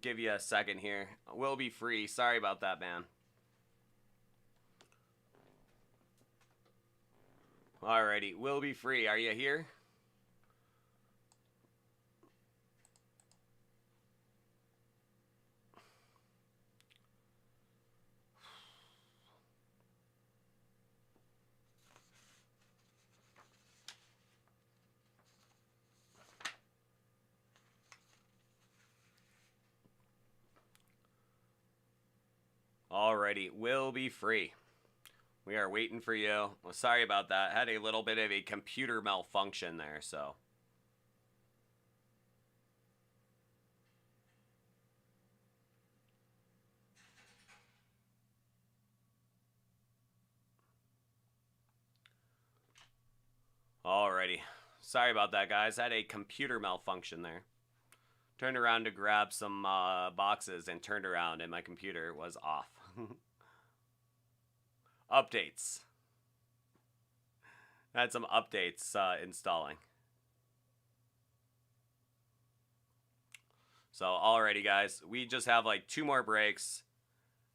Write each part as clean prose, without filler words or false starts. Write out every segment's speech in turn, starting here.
give you a second here. Will be free. Sorry about that, man. Alrighty, will be free. Are you here? Alrighty, will be free. We are waiting for you. Well, sorry about that. Had a little bit of a computer malfunction there, so. Alrighty. Sorry about that, guys. Had a computer malfunction there. Turned around to grab some boxes and turned around and my computer was off. Updates. Had some updates installing. So, alrighty, guys. We just have like 2 more breaks.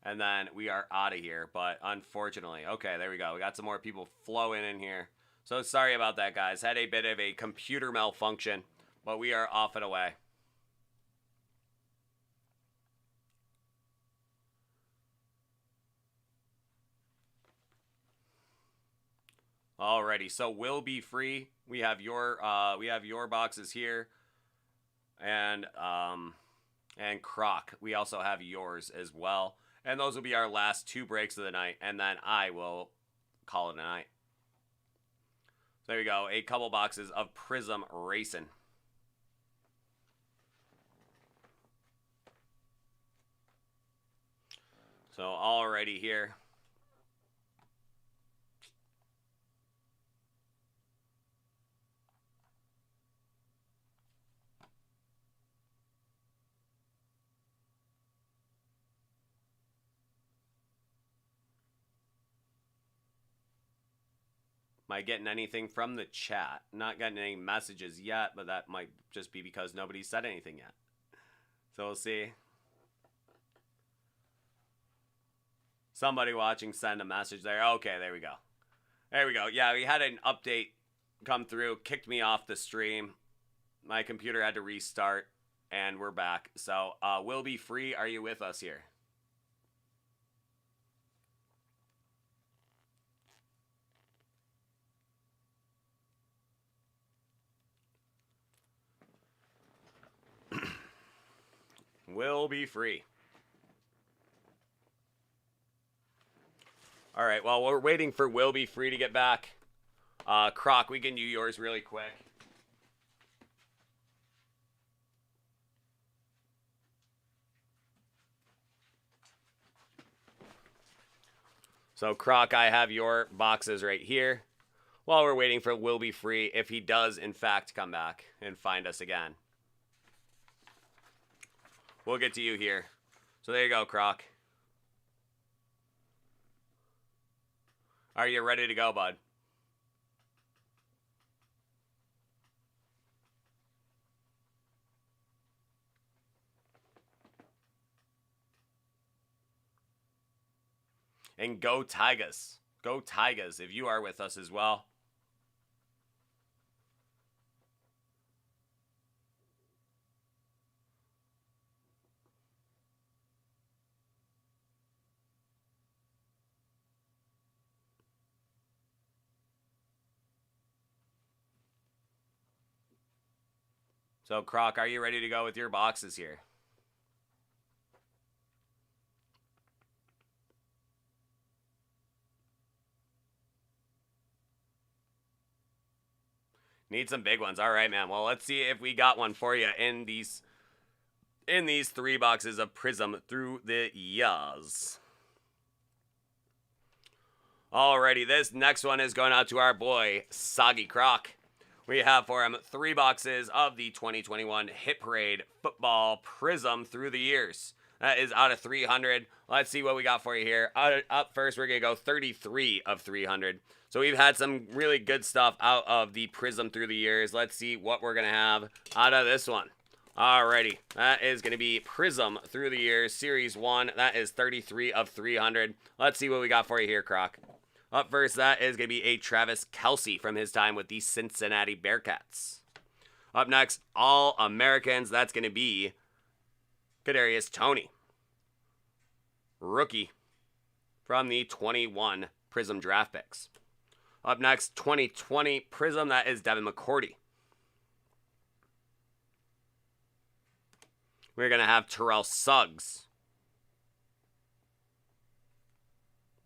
And then we are out of here. But unfortunately, okay, there we go. We got some more people flowing in here. So, sorry about that, guys. Had a bit of a computer malfunction. But we are off and away. Alrighty, so will be free. We have your boxes here, and Croc. We also have yours as well, and those will be our last 2 breaks of the night, and then I will call it a night. So there we go, a couple boxes of Prism Racing. So already here. Am I getting anything from the chat? Not getting any messages yet, but that might just be because nobody said anything yet. So we'll see. Somebody watching send a message there. Okay, there we go. There we go. Yeah, we had an update come through, kicked me off the stream. My computer had to restart, and we're back. So, will be free. Are you with us here? Will be free. All right, well, we're waiting for Will Be Free to get back. Croc, we can do yours really quick. So, Croc, I have your boxes right here. While we're waiting for Will Be Free, if he does, in fact, come back and find us again. We'll get to you here. So there you go, Croc. Are you ready to go, bud? And go Tigers. Go Tigers if you are with us as well. So, Croc, are you ready to go with your boxes here? Need some big ones. All right, man. Well, let's see if we got one for you in these 3 boxes of Prism through the years. Alrighty, this next one is going out to our boy, Soggy Croc. We have for him 3 boxes of the 2021 Hit Parade Football Prism through the years. That is out of 300. Let's see what we got for you here. Up first, we're going to go 33 of 300. So we've had some really good stuff out of the Prism through the years. Let's see what we're going to have out of this one. Alrighty, that is going to be Prism through the years, Series 1. That is 33 of 300. Let's see what we got for you here, Croc. Up first, that is going to be a Travis Kelce from his time with the Cincinnati Bearcats. Up next, All-Americans. That's going to be Kadarius Toney, rookie from the 21 Prism draft picks. Up next, 2020 Prism. That is Devin McCourty. We're going to have Terrell Suggs.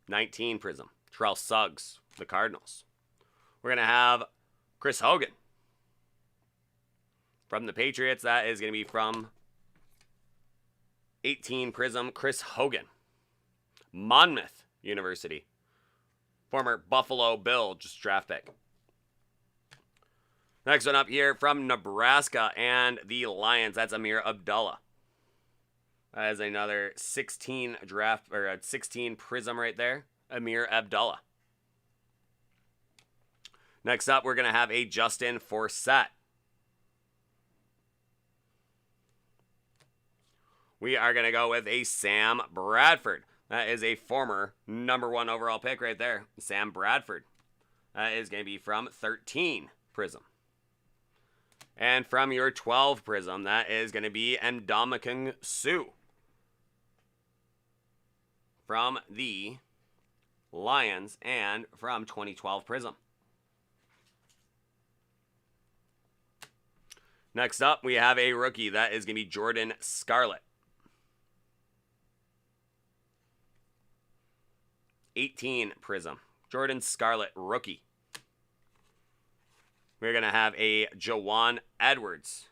19 Prism. Terrell Suggs, the Cardinals. We're going to have Chris Hogan. From the Patriots, that is going to be from 18 Prism, Chris Hogan. Monmouth University. Former Buffalo Bill, just draft pick. Next one up here from Nebraska and the Lions. That's Amir Abdullah. That is another 16 draft or a 16 Prism right there. Amir Abdullah. Next up, we're going to have a Justin Forsett. We are going to go with a Sam Bradford. That is a former #1 overall pick right there. Sam Bradford. That is going to be from 13 Prism. And from your 12 Prism, that is going to be Ndamukong Suh. From the Lions and from 2012 Prism. Next up, we have a rookie. That is going to be Jordan Scarlett. 18 Prism. Jordan Scarlett, rookie. We're going to have a Jawan Edwards,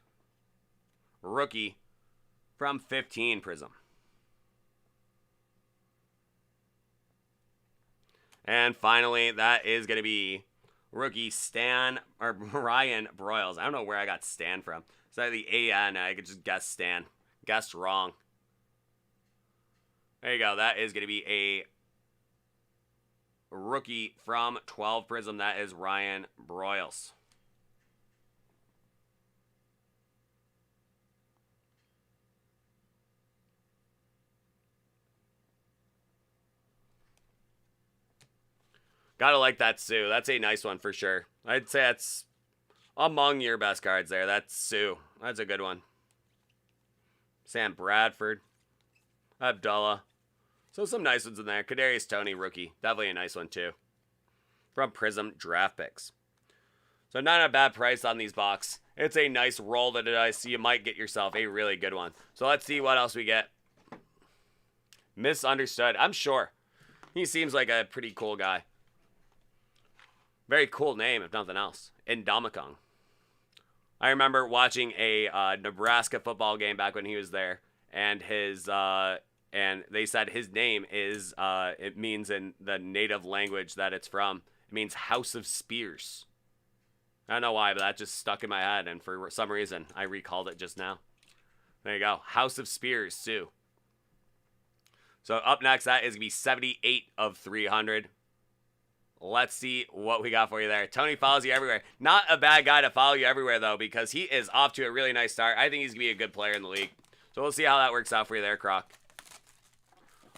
rookie from 15 Prism. And finally, that is going to be rookie Ryan Broyles. I don't know where I got Stan from. Is that the A-N? I could just guess Stan. Guessed wrong. There you go. That is going to be a rookie from 12 Prism. That is Ryan Broyles. Gotta like that Suh. That's a nice one for sure. I'd say that's among your best cards there. That's Suh. That's a good one. Sam Bradford. Abdullah. So some nice ones in there. Kadarius Toney, rookie. Definitely a nice one too. From Prism draft picks. So not a bad price on these box. It's a nice roll that I see. You might get yourself a really good one. So let's see what else we get. Misunderstood. I'm sure. He seems like a pretty cool guy. Very cool name, if nothing else. Ndamukong. I remember watching a Nebraska football game back when he was there, and and they said his name is it means in the native language that it's from. It means House of Spears. I don't know why, but that just stuck in my head, and for some reason I recalled it just now. There you go, House of Spears, Suh. So up next, that is gonna be 78 of 300. Let's see what we got for you there. Tony follows you everywhere. Not a bad guy to follow you everywhere, though, because he is off to a really nice start. I think he's going to be a good player in the league. So we'll see how that works out for you there, Croc.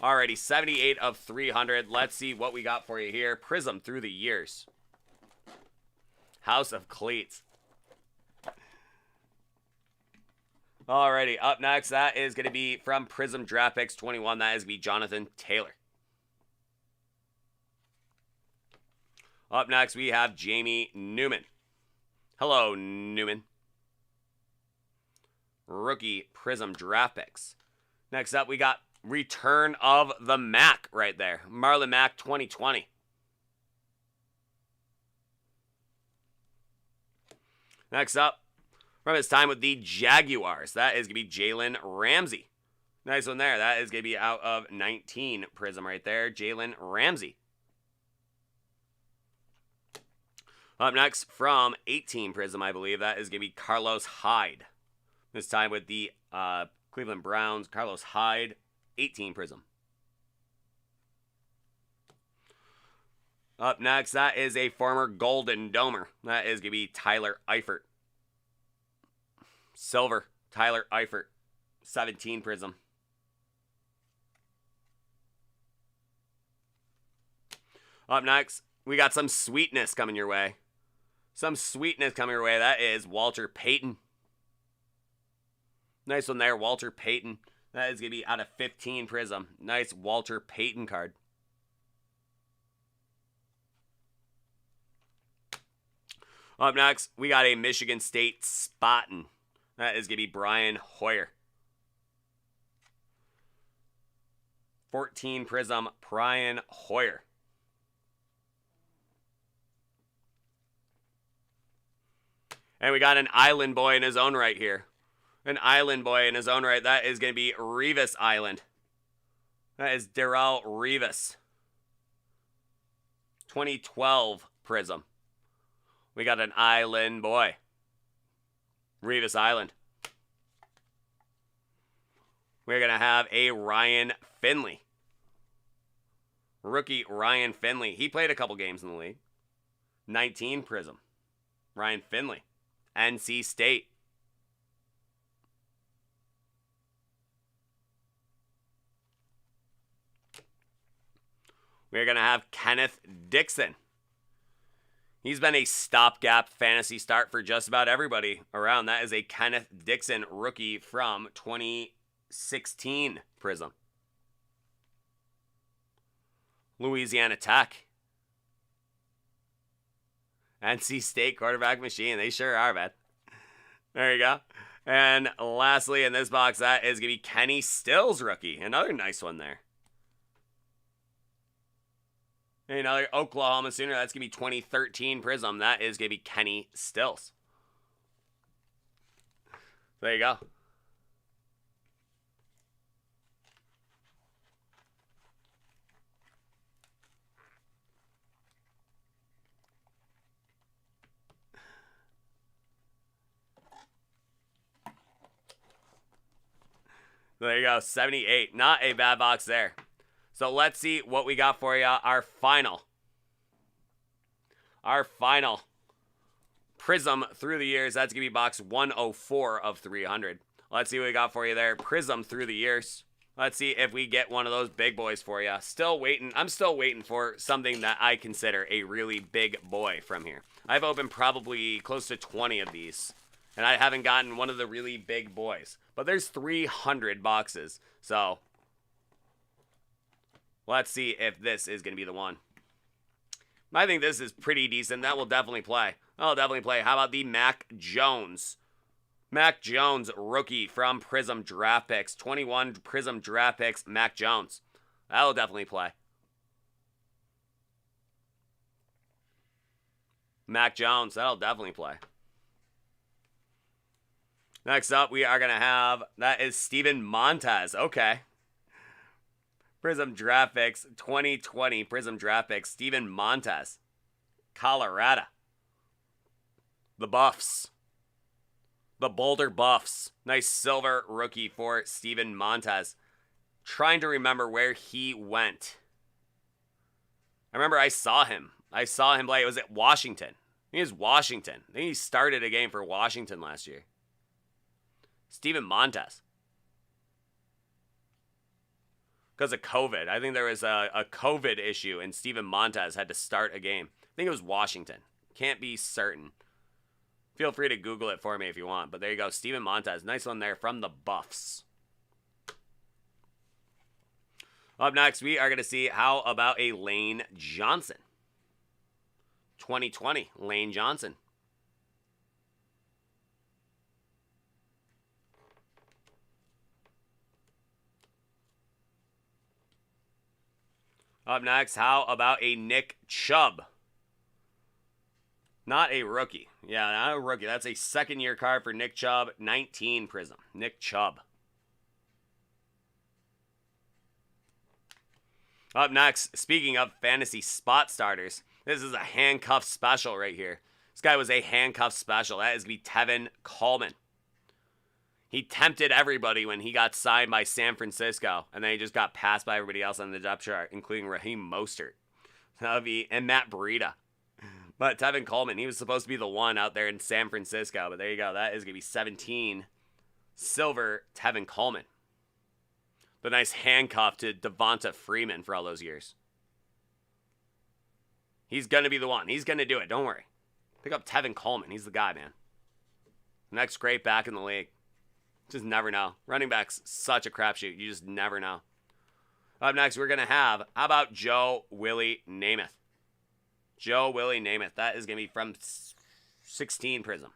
Alrighty, 78 of 300. Let's see what we got for you here. Prism through the years. House of Cleats. Alrighty, up next, that is going to be from Prism Draft Picks 21. That is going to be Jonathan Taylor. Up next, we have Jamie Newman. Hello, Newman. Rookie Prism draft picks. Next up, we got Return of the Mac right there. Marlon Mack 2020. Next up, from his time with the Jaguars, that is going to be Jalen Ramsey. Nice one there. That is going to be out of 19 Prism right there. Jalen Ramsey. Up next, from 18 Prism, I believe, that is going to be Carlos Hyde. This time with the Cleveland Browns, Carlos Hyde, 18 Prism. Up next, that is a former Golden Domer. That is going to be Tyler Eifert. Silver, Tyler Eifert, 17 Prism. Up next, we got some sweetness coming your way. Some sweetness coming your way. That is Walter Payton. Nice one there, Walter Payton. That is going to be out of 15 Prism. Nice Walter Payton card. Up next, we got a Michigan State Spottin'. That is going to be Brian Hoyer. 14 Prism, Brian Hoyer. And we got an Island boy in his own right here. An Island boy in his own right. That is going to be Revis Island. That is Darrell Revis. 2012 Prism. We got an Island boy. Revis Island. We're going to have a Ryan Finley. Rookie Ryan Finley. He played a couple games in the league. 19 Prism. Ryan Finley. NC State. We're going to have Kenneth Dixon. He's been a stopgap fantasy start for just about everybody around. That is a Kenneth Dixon rookie from 2016 Prism. Louisiana Tech. NC State quarterback machine. They sure are, man. There you go. And lastly in this box, that is going to be Kenny Stills rookie. Another nice one there. Another Oklahoma Sooner. That's going to be 2013 Prism. That is going to be Kenny Stills. There you go. There you go. 78. Not a bad box there. So let's see what we got for you. Our final Prism through the years. That's going to be box 104 of 300. Let's see what we got for you there. Prism through the years. Let's see if we get one of those big boys for you. Still waiting. I'm still waiting for something that I consider a really big boy from here. I've opened probably close to 20 of these, and I haven't gotten one of the really big boys. But there's 300 boxes, so let's see if this is going to be the one. I think this is pretty decent. That will definitely play. That'll definitely play. How about the Mac Jones? Mac Jones, rookie from Prism Draft Picks. 21 Prism Draft Picks, Mac Jones. That'll definitely play. Mac Jones, that'll definitely play. Next up, we are going to have, that is Steven Montez. Okay. Prism Draft Picks 2020 Prism Draft Picks Steven Montez, Colorado. The Buffs. The Boulder Buffs. Nice silver rookie for Steven Montez. Trying to remember where he went. I remember I saw him. Play. It was at Washington. I think it was Washington. I think he started a game for Washington last year. Steven Montez. Because of COVID. I think there was a COVID issue and Steven Montez had to start a game. I think it was Washington. Can't be certain. Feel free to Google it for me if you want. But there you go. Steven Montez. Nice one there from the Buffs. Up next, we are going to see how about a Lane Johnson. 2020 Lane Johnson. Up next, how about a Nick Chubb? Not a rookie. Yeah, not a rookie. That's a second-year card for Nick Chubb. 19 Prism. Nick Chubb. Up next, speaking of fantasy spot starters, this is a handcuff special right here. This guy was a handcuff special. That is going to be Tevin Coleman. He tempted everybody when he got signed by San Francisco, and then he just got passed by everybody else on the depth chart, including Raheem Mostert. And Matt Breida. But Tevin Coleman, he was supposed to be the one out there in San Francisco, but there you go. That is going to be 17 Silver, Tevin Coleman. The nice handcuff to Devonta Freeman for all those years. He's going to be the one. He's going to do it. Don't worry. Pick up Tevin Coleman. He's the guy, man. Next great back in the league. Just never know. Running back's such a crapshoot. You just never know. Up next, we're going to have, how about Joe Willie Namath? Joe Willie Namath. That is going to be from 16 Prism.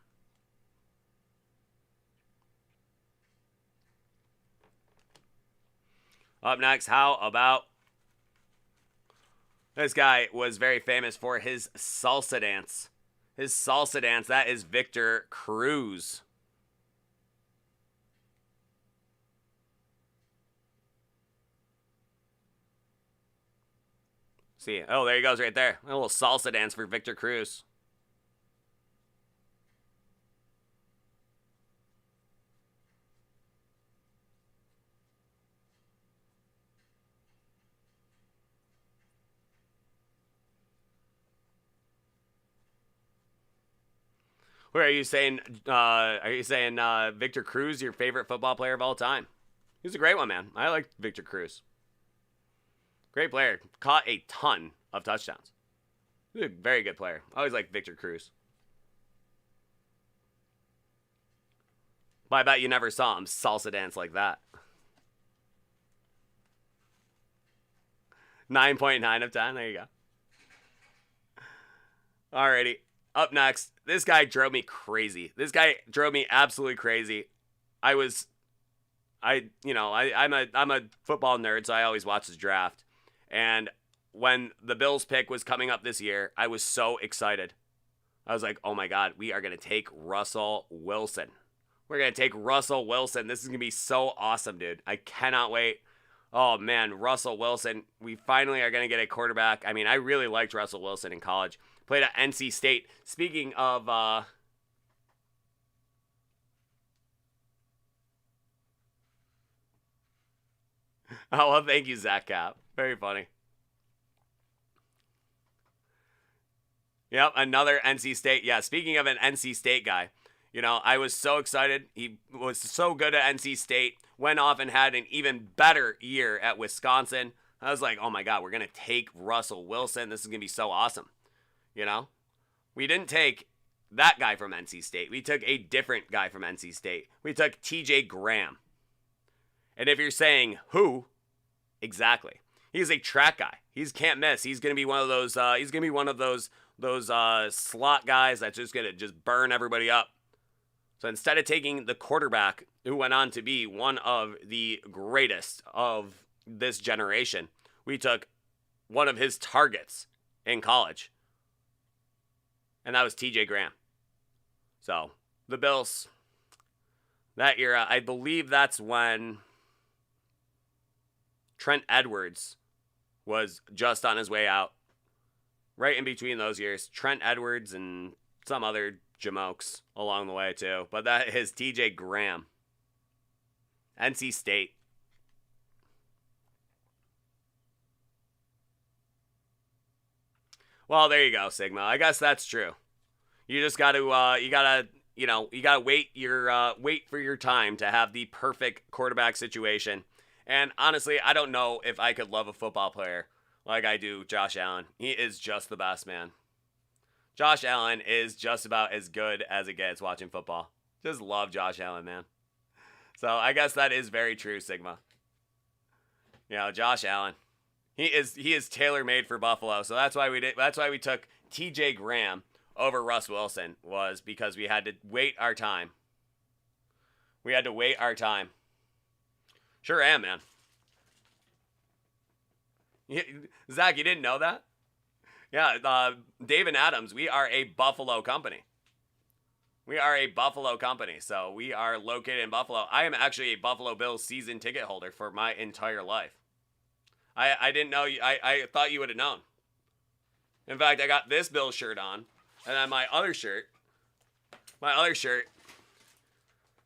Up next, how about this guy was very famous for his salsa dance. His salsa dance, that is Victor Cruz. See, oh, there he goes right there. A little salsa dance for Victor Cruz. Where are you saying? Victor Cruz your favorite football player of all time? He's a great one, man. I like Victor Cruz. Great player. Caught a ton of touchdowns. He's a very good player. I always like Victor Cruz. But I bet you never saw him salsa dance like that. 9.9 out of 10. There you go. Alrighty. Up next, this guy drove me crazy. This guy drove me absolutely crazy. I'm a football nerd, so I always watch his draft. And when the Bills pick was coming up this year, I was so excited. I was like, oh my God, we are going to take Russell Wilson. We're going to take Russell Wilson. This is going to be so awesome, dude. I cannot wait. Oh man, Russell Wilson. We finally are going to get a quarterback. I mean, I really liked Russell Wilson in college. Played at NC State. Speaking of, oh, well, thank you, Zach Cap. Very funny. Yep, another NC State. Yeah, speaking of an NC State guy, I was so excited. He was so good at NC State. Went off and had an even better year at Wisconsin. I was like, oh my God, we're going to take Russell Wilson. This is going to be so awesome. We didn't take that guy from NC State. We took a different guy from NC State. We took TJ Graham. And if you're saying who, exactly. He's a track guy. He can't miss. He's going to be one of those slot guys that's just going to just burn everybody up. So instead of taking the quarterback who went on to be one of the greatest of this generation, we took one of his targets in college. And that was TJ Graham. So the Bills, that era, I believe that's when Trent Edwards was just on his way out. Right in between those years, Trent Edwards and some other jamokes along the way too. But that is TJ Graham. NC State. Well, there you go, Sigma. I guess that's true. You just got to, wait for your time to have the perfect quarterback situation. And honestly, I don't know if I could love a football player like I do Josh Allen. He is just the best, man. Josh Allen is just about as good as it gets watching football. Just love Josh Allen, man. So I guess that is very true, Sigma. Josh Allen. He is tailor-made for Buffalo. So that's why we took TJ Graham over Russ Wilson, was because we had to wait our time. We had to wait our time. Sure am, man. Zach, you didn't know that? Yeah, Dave and Adams, we are a Buffalo company. We are a Buffalo company, so we are located in Buffalo. I am actually a Buffalo Bills season ticket holder for my entire life. I didn't know you. I thought you would have known. In fact, I got this Bills shirt on, and then my other shirt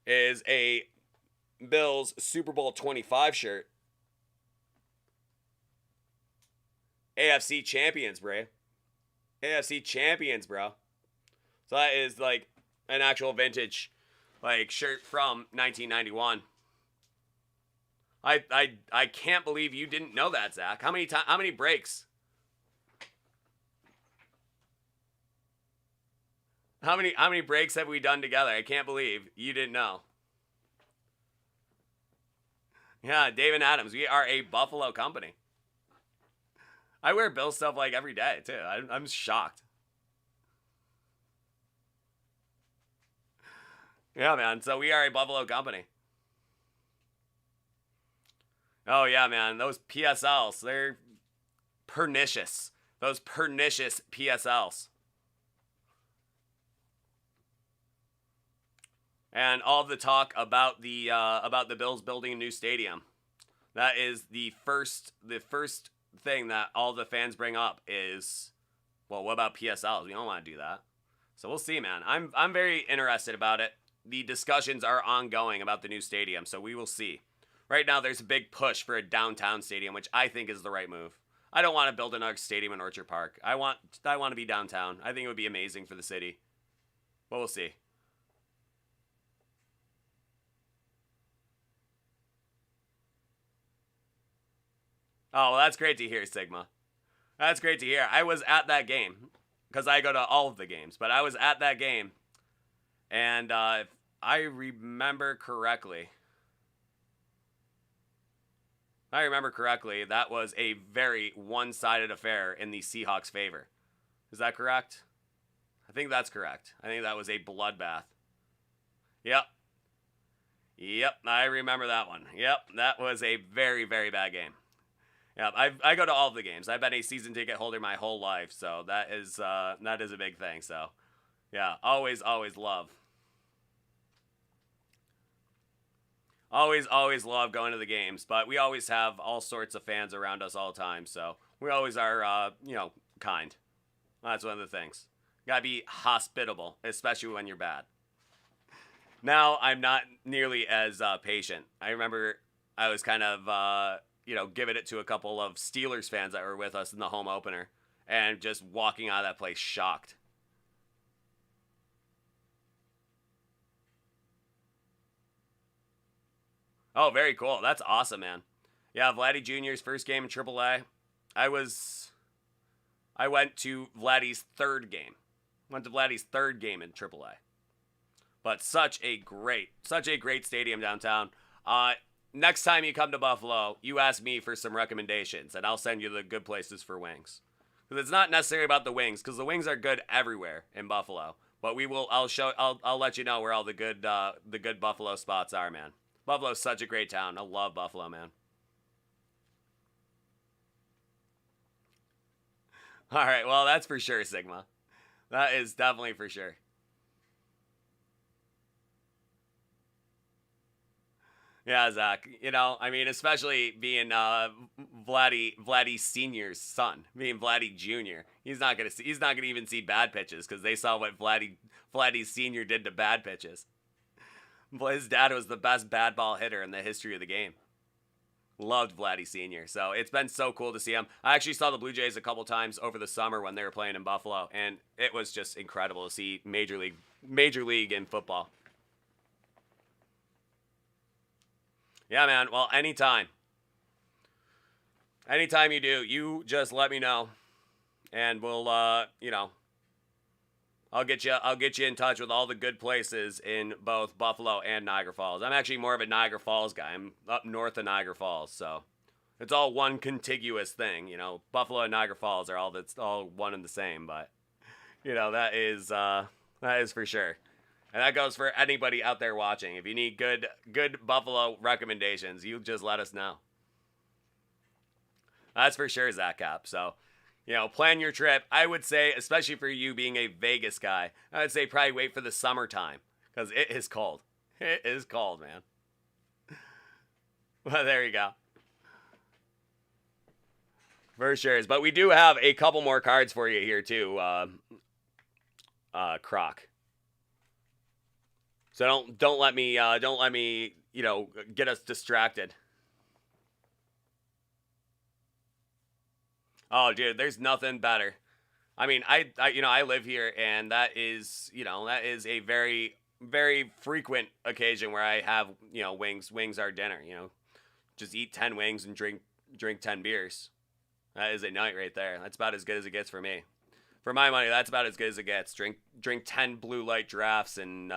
is a Bills Super Bowl 25 shirt. AFC champions, bro. AFC champions, bro. So that is like an actual vintage like shirt from 1991. I can't believe you didn't know that, Zach. How many breaks? How many breaks have we done together? I can't believe you didn't know. Yeah, Dave and Adams. We are a Buffalo company. I wear Bill stuff like every day too. I'm shocked. Yeah, man. So we are a Buffalo company. Oh yeah, man. Those PSLs, they're pernicious. Those pernicious PSLs. And all of the talk about the Bills building a new stadium. That is the first thing that all the fans bring up is, well, what about PSLs? We don't want to do that. So we'll see, man. I'm very interested about it. The discussions are ongoing about the new stadium, so we will see. Right now, there's a big push for a downtown stadium, which I think is the right move. I don't want to build another stadium in Orchard Park. I want to be downtown. I think it would be amazing for the city. But we'll see. Oh, well, that's great to hear, Sigma. That's great to hear. I was at that game because I go to all of the games, but I was at that game, and if I remember correctly, that was a very one-sided affair in the Seahawks' favor. Is that correct? I think that's correct. I think that was a bloodbath. Yep. Yep, I remember that one. Yep, that was a very, very bad game. Yeah, I go to all of the games. I've been a season ticket holder my whole life, so that is a big thing. So, yeah, always love. Always love going to the games, but we always have all sorts of fans around us all the time, so we always are, kind. That's one of the things. Gotta be hospitable, especially when you're bad. Now, I'm not nearly as patient. I remember I was kind of, giving it to a couple of Steelers fans that were with us in the home opener, and just walking out of that place shocked. Oh, very cool. That's awesome, man. Yeah, Vladdy Jr.'s first game in AAA. I went to Vladdy's third game. Went to Vladdy's third game in AAA. But such a great stadium downtown. Next time you come to Buffalo, you ask me for some recommendations, and I'll send you the good places for wings. Because it's not necessarily about the wings, because the wings are good everywhere in Buffalo. But I'll let you know where all the good Buffalo spots are, man. Buffalo's such a great town. I love Buffalo, man. All right, well, that's for sure, Sigma. That is definitely for sure. Yeah, Zach. Especially being Vladdy Senior's son, being Vladdy Junior. He's not gonna even see bad pitches because they saw what Vladdy Senior did to bad pitches. His dad was the best bad ball hitter in the history of the game. Loved Vladdy Senior. So it's been so cool to see him. I actually saw the Blue Jays a couple times over the summer when they were playing in Buffalo, and it was just incredible to see Major League in football. Yeah, man. Well, anytime. Anytime you do, you just let me know, and we'll, I'll get you in touch with all the good places in both Buffalo and Niagara Falls. I'm actually more of a Niagara Falls guy. I'm up north of Niagara Falls, so it's all one contiguous thing. Buffalo and Niagara Falls are all one and the same, but that is for sure. And that goes for anybody out there watching. If you need good Buffalo recommendations, you just let us know. That's for sure, Zach Cap. So, plan your trip. I would say, especially for you being a Vegas guy, I would say probably wait for the summertime because it is cold. It is cold, man. Well, there you go. For sure. But we do have a couple more cards for you here too, Croc. So don't let me get us distracted. Oh, dude, there's nothing better. I mean, I live here, and that is a very very frequent occasion where I have, you know, wings. Wings are dinner. You know, just eat 10 wings and drink 10 beers. That is a night right there. That's about as good as it gets for me. For my money, that's about as good as it gets. Drink 10 blue light giraffes and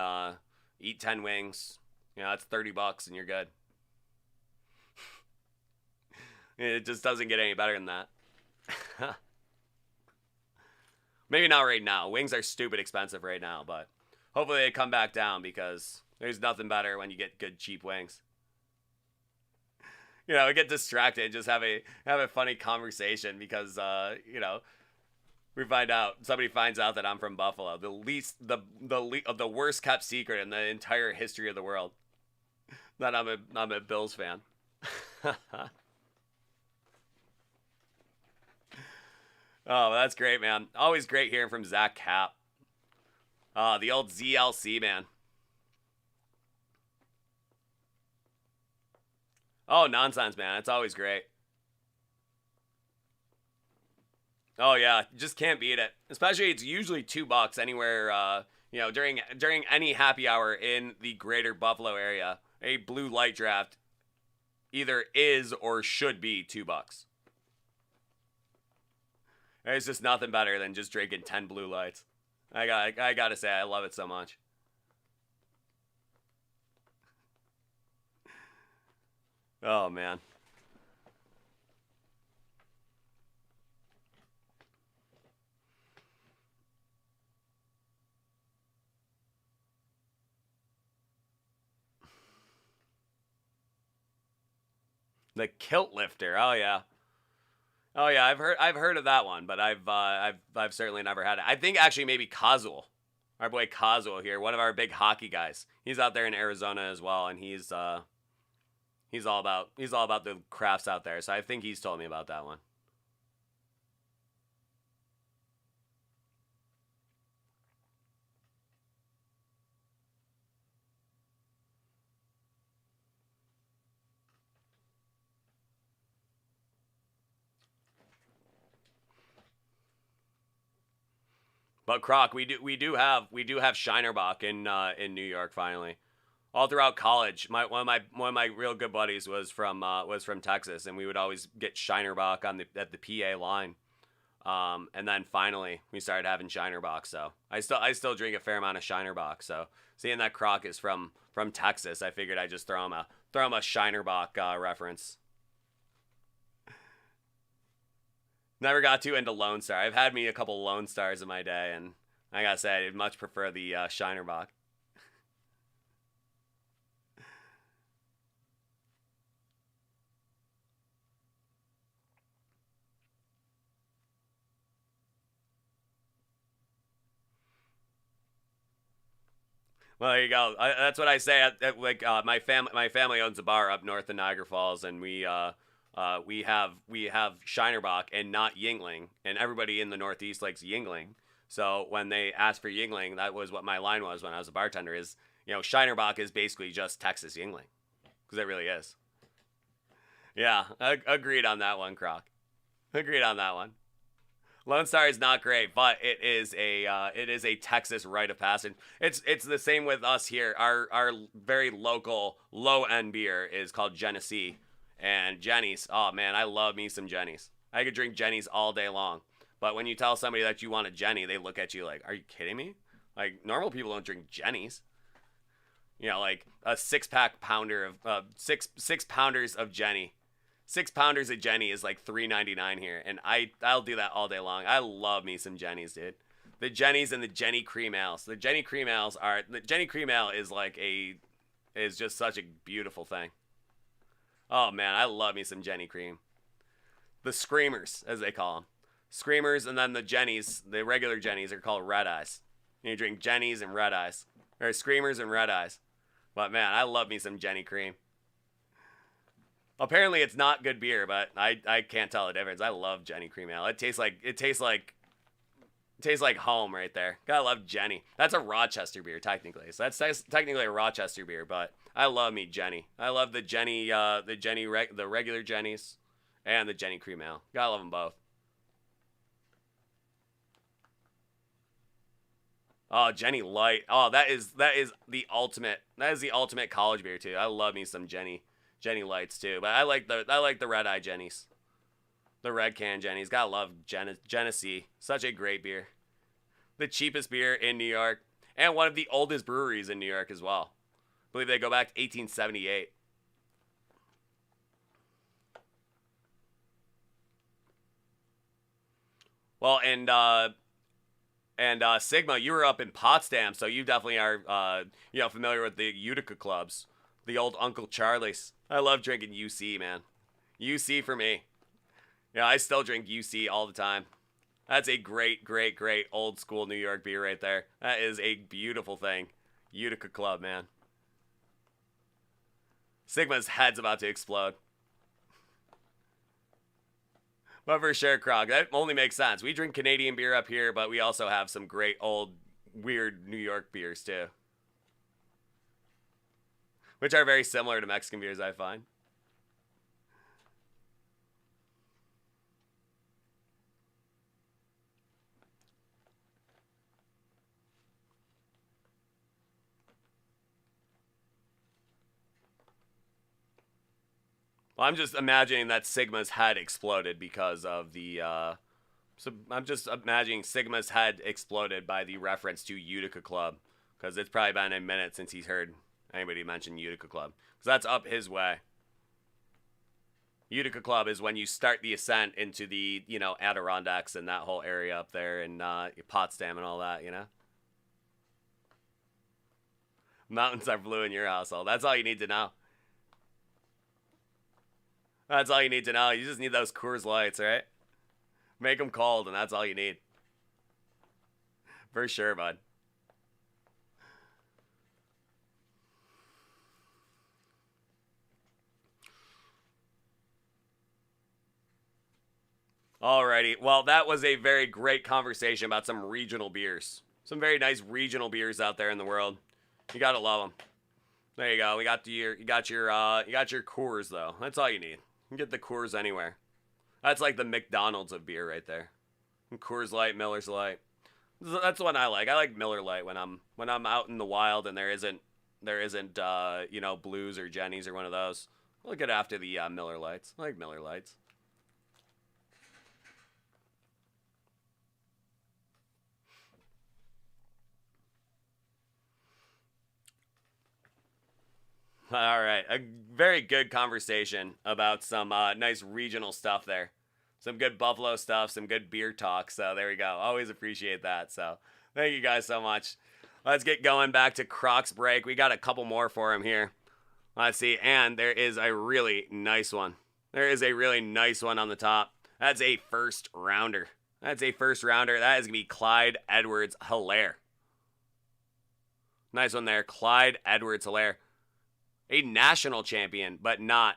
eat 10 wings. You know, that's $30 and you're good. It just doesn't get any better than that. Maybe not right now. Wings are stupid expensive right now, but hopefully they come back down because there's nothing better when you get good cheap wings. You know, we get distracted and just have a funny conversation because you know, somebody finds out that I'm from Buffalo. The worst kept secret in the entire history of the world. That I'm a Bills fan. Oh, that's great, man. Always great hearing from Zach Cap. The old ZLC, man. Oh, nonsense, man. It's always great. Oh, yeah. Just can't beat it. Especially, it's usually $2 anywhere, you know, during any happy hour in the greater Buffalo area. A blue light draft either is or should be $2. There's just nothing better than just drinking 10 blue lights. I gotta say, I love it so much. Oh, man. The kilt lifter. Oh, yeah. Oh yeah, I've heard of that one, but I've certainly never had it. I think actually maybe Kazul, our boy Kazul here, one of our big hockey guys. He's out there in Arizona as well, and he's all about the crafts out there. So I think he's told me about that one. But Croc, we do have Shinerbach in New York finally. All throughout college, one of my real good buddies was from Texas, and we would always get Shinerbach at the PA line. And then finally we started having Shinerbach. So I still drink a fair amount of Shinerbach. So seeing that Croc is from Texas, I figured I'd just throw him a Shinerbach reference. Never got too into Lone Star. I've had me a couple Lone Stars in my day, and I gotta say, I'd much prefer the Shinerbach. Well, there you go. That's what I say. My family owns a bar up north in Niagara Falls, and we have Shinerbach and not Yingling, and everybody in the Northeast likes Yingling. So when they asked for Yingling, that was what my line was when I was a bartender. Is, you know, Shinerbach is basically just Texas Yingling, because it really is. Yeah, agreed on that one, Croc. Agreed on that one. Lone Star is not great, but it is a Texas rite of passage. It's the same with us here. Our very local low end beer is called Genesee, and Jenny's. Oh man, I love me some Jenny's. I could drink Jenny's all day long. But when you tell somebody that you want a Jenny, they look at you like, "Are you kidding me?" Like, normal people don't drink Jenny's. You know, like a 6-pack pounder of six pounders of Jenny. 6 pounders of Jenny is like $3.99 here, and I'll do that all day long. I love me some Jennies, dude. The Jennies and the Jenny cream ales. The Jenny cream ale is just such a beautiful thing. Oh man, I love me some Jenny cream. The Screamers, as they call them. Screamers, and then the Jennies, the regular Jennies are called Red Eyes. You drink Jennies and Red Eyes. Or Screamers and Red Eyes. But man, I love me some Jenny cream. Apparently it's not good beer, but I can't tell the difference. I love Jenny cream ale. It tastes like home right there. Gotta love Jenny. That's a Rochester beer technically. So that's technically a Rochester beer, but I love me Jenny. I love the the regular Jennies and the Jenny cream ale. Gotta love them both. Oh, Jenny Light. Oh, that is the ultimate. That is the ultimate college beer too. I love me some Jenny Lights too. But I like the red eye Jennies. The red can Jennies. Gotta love Genesee. Such a great beer. The cheapest beer in New York. And one of the oldest breweries in New York as well. I believe they go back to 1878. Well, and Sigma, you were up in Potsdam, so you definitely are familiar with the Utica clubs, the old Uncle Charlie's. I love drinking UC, man. UC for me. Yeah, I still drink UC all the time. That's a great, great, great old school New York beer right there. That is a beautiful thing. Utica Club, man. Sigma's head's about to explode. But for sure, Krog, that only makes sense. We drink Canadian beer up here, but we also have some great old, weird New York beers, too. Which are very similar to Mexican beers, I find. Well, I'm just imagining that Sigma's head exploded because of the. So I'm just imagining Sigma's head exploded by the reference to Utica Club, because it's probably been a minute since he's heard anybody mention Utica Club, because that's up his way. Utica Club is when you start the ascent into the Adirondacks and that whole area up there, and Potsdam and all that. Mountains are blue in your household. That's all you need to know. That's all you need to know. You just need those Coors Lights, right? Make them cold, and that's all you need. For sure, bud. Alrighty. Well, that was a very great conversation about some regional beers. Some very nice regional beers out there in the world. You gotta love them. There you go. You got your Coors though. That's all you need. You can get the Coors anywhere. That's like the McDonald's of beer right there. Coors Light, Miller's Light. That's the one I like. I like Miller Light when I'm out in the wild and there isn't Blues or Jenny's or one of those. I'll get after the Miller Lights. I like Miller Lights. All right, a very good conversation about some nice regional stuff there. Some good Buffalo stuff, some good beer talk. So there we go. Always appreciate that. So thank you guys so much. Let's get going back to Croc's break. We got a couple more for him here. Let's see. And there is a really nice one. There is a really nice one on the top. That's a first rounder. That is going to be Clyde Edwards Hillaire. Nice one there. Clyde Edwards Hillaire. A national champion, but not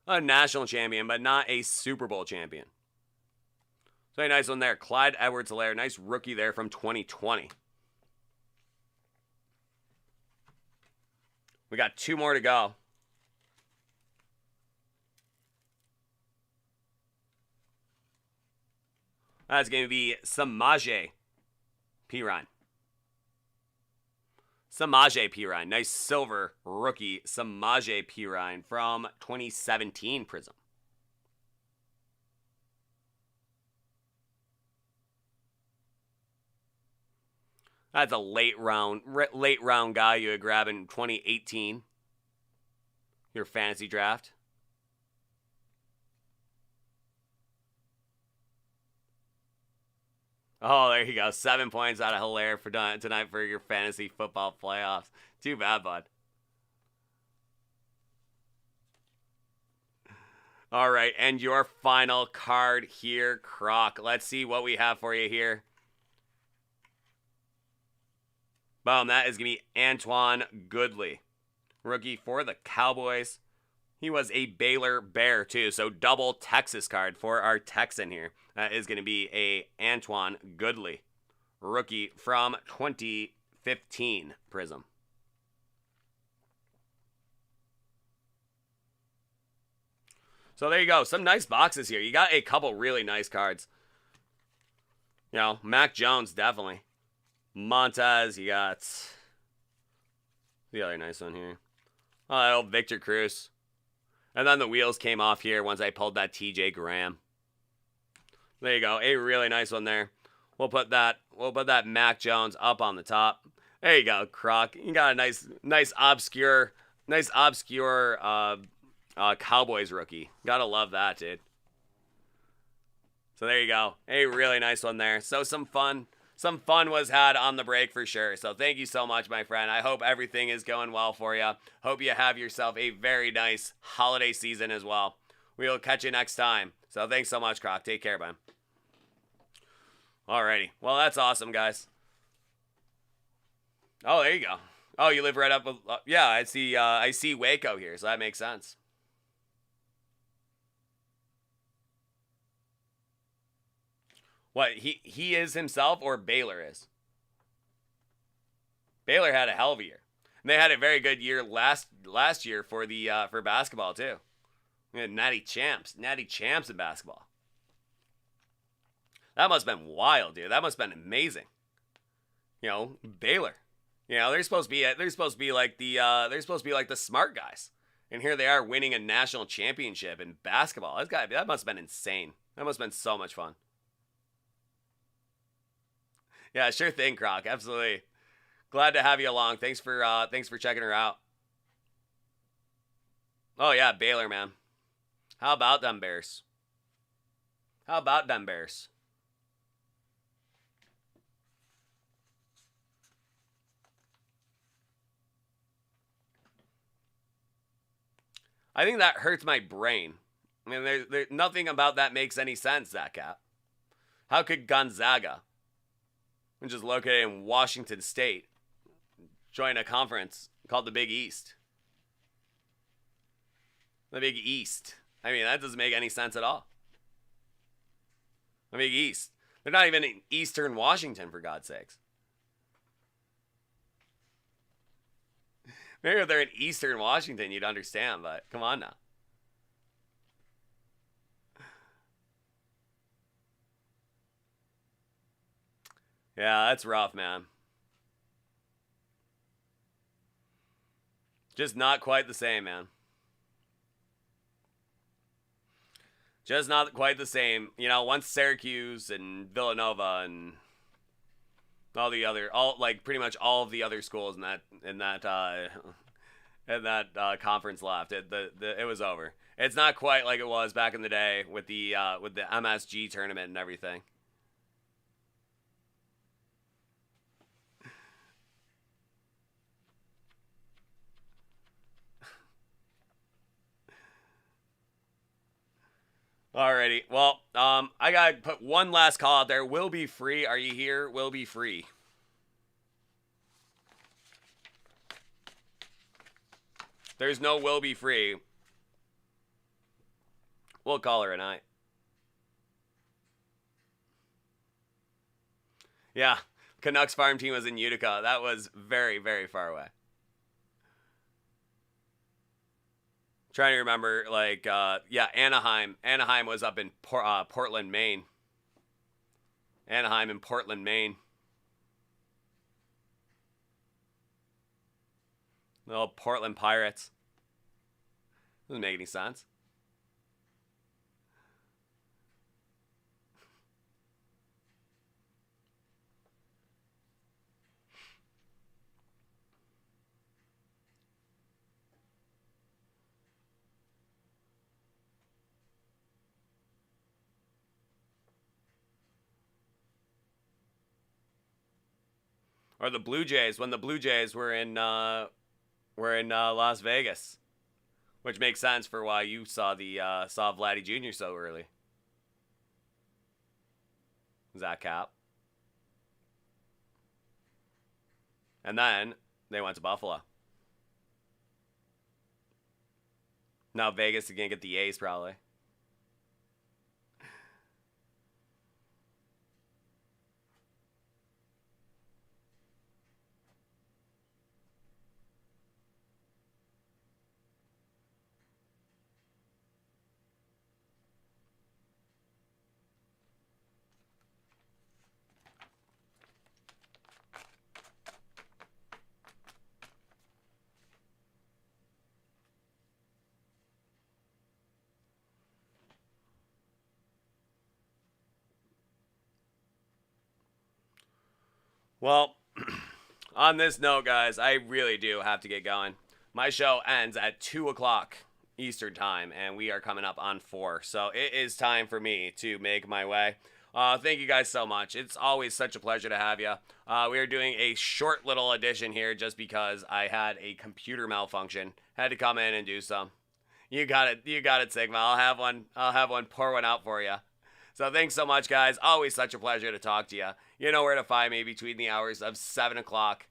a national champion, but not a Super Bowl champion. So a nice one there. Clyde Edwards Hillaire. Nice rookie there from 2020. We got two more to go. That's going to be Samaje Perine. Samaje Perine. Nice silver rookie Samaje Perine from 2017 Prism. That's a late round guy you would grab in 2018. Your fantasy draft. Oh, there you go. 7 points out of Hillaire for tonight for your fantasy football playoffs. Too bad, bud. All right, and your final card here, Croc. Let's see what we have for you here. Boom, that is going to be Antoine Goodley. Rookie for the Cowboys. He was a Baylor Bear, too, so double Texas card for our Texan here. That is going to be a Antoine Goodley. Rookie from 2015 Prism. So there you go. Some nice boxes here. You got a couple really nice cards. You know, Mac Jones, definitely. Montez, you got the other nice one here. Oh, Victor Cruz. And then the wheels came off here once I pulled that TJ Graham. There you go. A really nice one there. We'll put that Mac Jones up on the top. There you go, Croc. You got a nice obscure Cowboys rookie. Gotta love that, dude. So there you go. A really nice one there. So some fun was had on the break for sure. So thank you so much, my friend. I hope everything is going well for you. Hope you have yourself a very nice holiday season as well. We will catch you next time. So thanks so much, Croc. Take care, man. Alrighty. Well, that's awesome, guys. Oh, there you go. Oh, you live right up with, yeah, I see Waco here, so that makes sense. What, he is himself, or Baylor is? Baylor had a hell of a year. And they had a very good year last year for the for basketball too. We had natty champs in basketball. That must have been wild, dude. That must have been amazing. You know, Baylor. You know, they're supposed to be like the smart guys. And here they are winning a national championship in basketball. That must have been insane. That must have been so much fun. Yeah, sure thing, Croc. Absolutely. Glad to have you along. Thanks for checking her out. Oh yeah, Baylor, man. How about them Bears? How about them Bears? I think that hurts my brain. I mean, there's nothing about that makes any sense, that cat. How could Gonzaga, which is located in Washington State, join a conference called the Big East? The Big East. I mean, that doesn't make any sense at all. The Big East. They're not even in Eastern Washington, for God's sakes. Maybe if they're in Eastern Washington, you'd understand, but come on now. Yeah, that's rough, man. Just not quite the same, man. Just not quite the same. You know, once Syracuse and Villanova and pretty much all of the other schools in that conference left, it was over. It's not quite like it was back in the day with the MSG tournament and everything. Alrighty. Well, I gotta put one last call out there. Will be free. Are you here? Will be free. There's no will be free. We'll call her a night. Yeah. Canucks farm team was in Utica. That was very, very far away. Trying to remember, like, yeah, Anaheim. Anaheim was up in Portland, Maine. Anaheim and Portland, Maine. The Portland Pirates. Doesn't make any sense. Or the Blue Jays, when the Blue Jays were in Las Vegas, which makes sense for why you saw Vladdy Jr. so early. Zach Cap. And then they went to Buffalo. Now Vegas is gonna get the A's probably. Well, on this note, guys, I really do have to get going. My show ends at 2 o'clock Eastern Time, and we are coming up on 4. So it is time for me to make my way. Thank you guys so much. It's always such a pleasure to have you. We are doing a short little edition here just because I had a computer malfunction. Had to come in and do some. You got it, Sigma. I'll have one pour one out for you. So thanks so much, guys. Always such a pleasure to talk to you. You know where to find me between the hours of 7 o'clock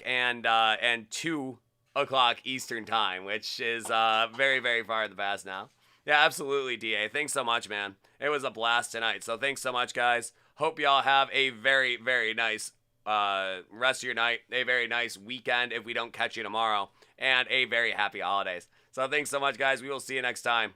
and 2 o'clock Eastern Time, which is very, very far in the past now. Yeah, absolutely, DA. Thanks so much, man. It was a blast tonight. So thanks so much, guys. Hope y'all have a very, very nice rest of your night, a very nice weekend if we don't catch you tomorrow, and a very happy holidays. So thanks so much, guys. We will see you next time.